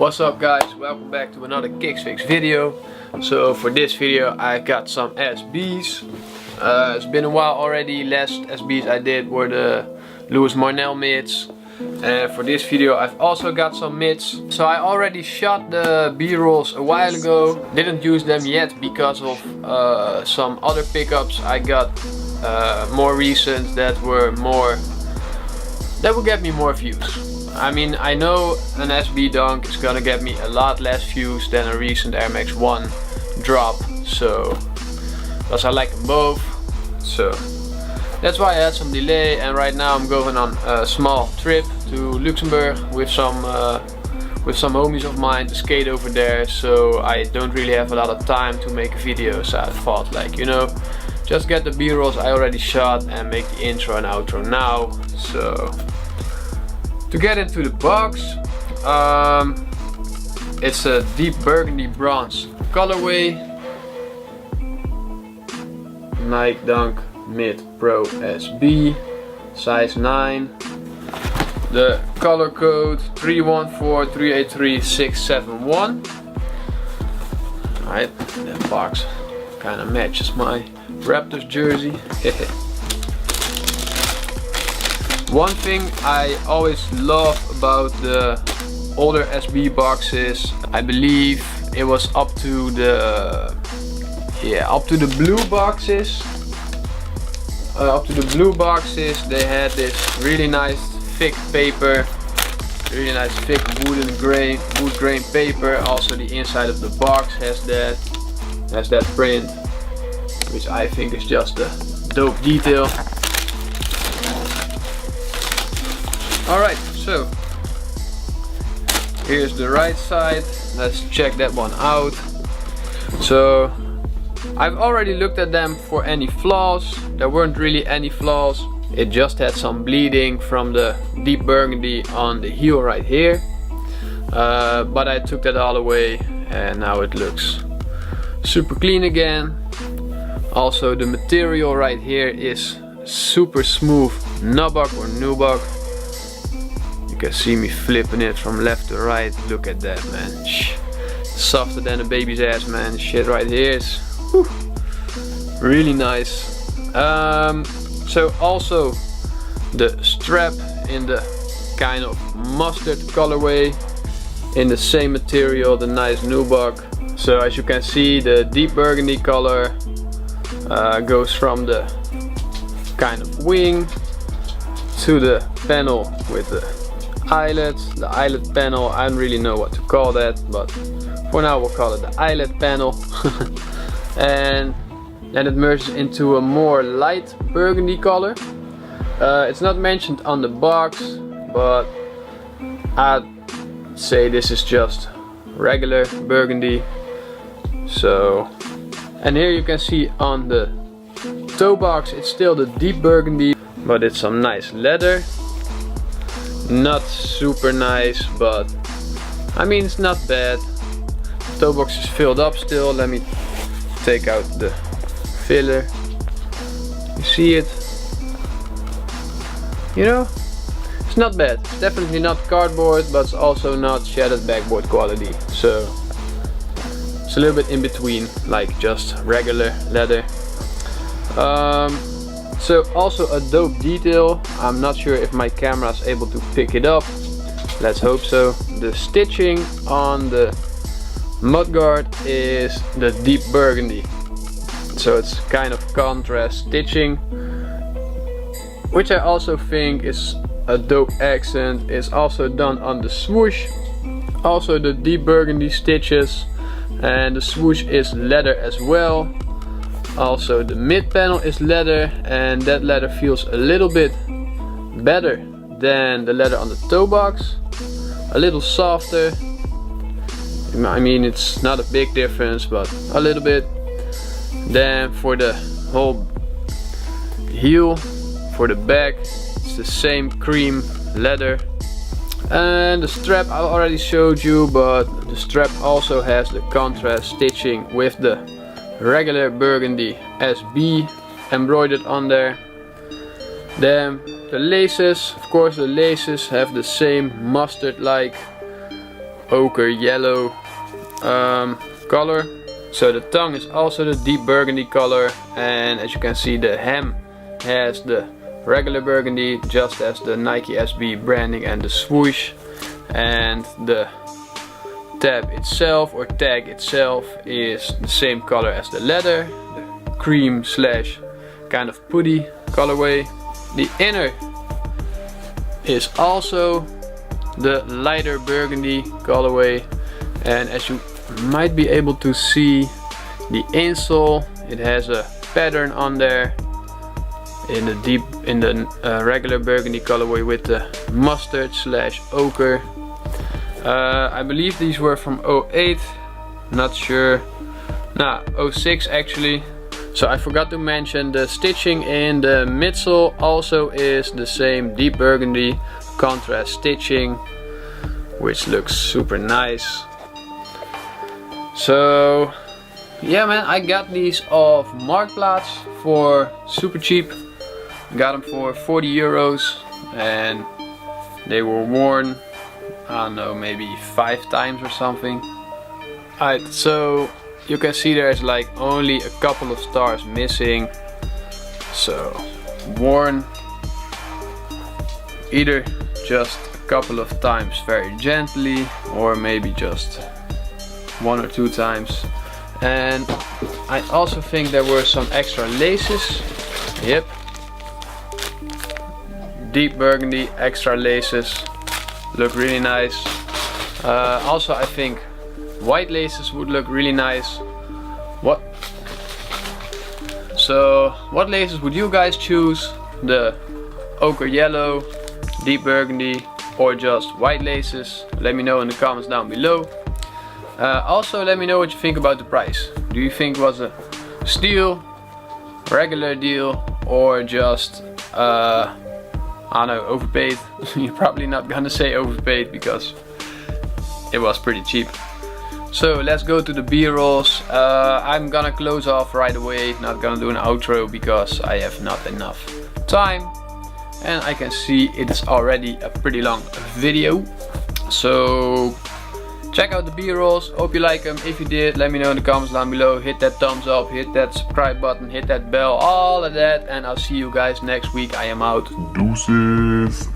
What's up guys, welcome back to another KixFix video. So for this video I got some SBs. It's been a while already. Last SBs I did were the Lewis Marnell mids. And for this video I've also got some mids. So I already shot the B-rolls a while ago. Didn't use them yet because of some other pickups I got more recent that will get me more views. I mean, I know an SB dunk is gonna get me a lot less views than a recent Air Max 1 drop, so because I like them both. So that's why I had some delay, and right now I'm going on a small trip to Luxembourg with some homies of mine to skate over there, so I don't really have a lot of time to make a video. So I thought, like, you know, just get the B-rolls I already shot and make the intro and outro now. So to get into the box, it's a deep burgundy bronze colorway, Nike Dunk Mid Pro SB, size 9. The color code 314383671. Alright, that box kind of matches my Raptors jersey. One thing I always love about the older SB boxes, I believe it was up to the blue boxes. Up to the blue boxes, they had this really nice thick paper, really nice thick wood grain paper. Also, the inside of the box has that print, which I think is just a dope detail. Alright, so here's the right side. Let's check that one out. So I've already looked at them for any flaws. There weren't really any flaws. It just had some bleeding from the deep burgundy on the heel right here. But I took that all away and now it looks super clean again. Also, the material right here is super smooth nubuck or nubuck. You can see me flipping it from left to right. Look at that, man. Softer than a baby's ass, man. Shit right here is whew, really nice. So also the strap in the kind of mustard colorway, in the same material, the nice nubuck. So as you can see, the deep burgundy color goes from the kind of wing to the panel with the eyelet panel. I don't really know what to call that, but for now we'll call it the eyelet panel. And then it merges into a more light burgundy color. It's not mentioned on the box, but I'd say this is just regular burgundy. So, and here you can see on the toe box it's still the deep burgundy, but it's some nice leather. Not super nice, but I mean, it's not bad. The toe box is filled up still. Let me take out the filler. You see it? You know, it's not bad. It's definitely not cardboard, but it's also not shattered backboard quality. So it's a little bit in between, like just regular leather. So also a dope detail. I'm not sure if my camera is able to pick it up. Let's hope so. The stitching on the mudguard is the deep burgundy. So it's kind of contrast stitching, which I also think is a dope accent. It's also done on the swoosh. Also the deep burgundy stitches, and the swoosh is leather as well. Also the mid panel is leather, and that leather feels a little bit better than the leather on the toe box. A little softer. I mean, it's not a big difference, but a little bit. Then for the whole heel, for the back, it's the same cream leather. And the strap I already showed you, but the strap also has the contrast stitching with the regular burgundy SB embroidered on there. Then the laces, of course the laces have the same mustard like ochre yellow color. So the tongue is also the deep burgundy color, and as you can see the hem has the regular burgundy just as the Nike SB branding and the swoosh, and the tab itself or tag itself is the same color as the leather, the cream slash kind of putty colorway. The inner is also the lighter burgundy colorway, and as you might be able to see, the insole, it has a pattern on there in the regular burgundy colorway with the mustard slash ochre. I believe these were from 08, not sure. Nah, 06 actually. So I forgot to mention the stitching in the midsole also is the same deep burgundy contrast stitching, which looks super nice. So yeah man, I got these off Marktplaats for super cheap. Got them for 40 euros and they were worn, I don't know, maybe 5 times or something. Alright, so you can see there's like only a couple of stars missing. So worn either just a couple of times very gently, or maybe just 1 or 2 times. And I also think there were some extra laces. Yep, deep burgundy extra laces, look really nice. Also I think white laces would look really nice. So what laces would you guys choose? The ochre yellow, deep burgundy, or just white laces? Let me know in the comments down below. Also let me know what you think about the price. Do you think it was a steal, regular deal, or just I don't know, overpaid? You're probably not gonna say overpaid because it was pretty cheap. So let's go to the B-rolls. I'm gonna close off right away, not gonna do an outro because I have not enough time, and I can see it is already a pretty long video. So check out the B-rolls, hope you like them. If you did, let me know in the comments down below. Hit that thumbs up, hit that subscribe button, hit that bell, all of that, and I'll see you guys next week. I am out. Deuces.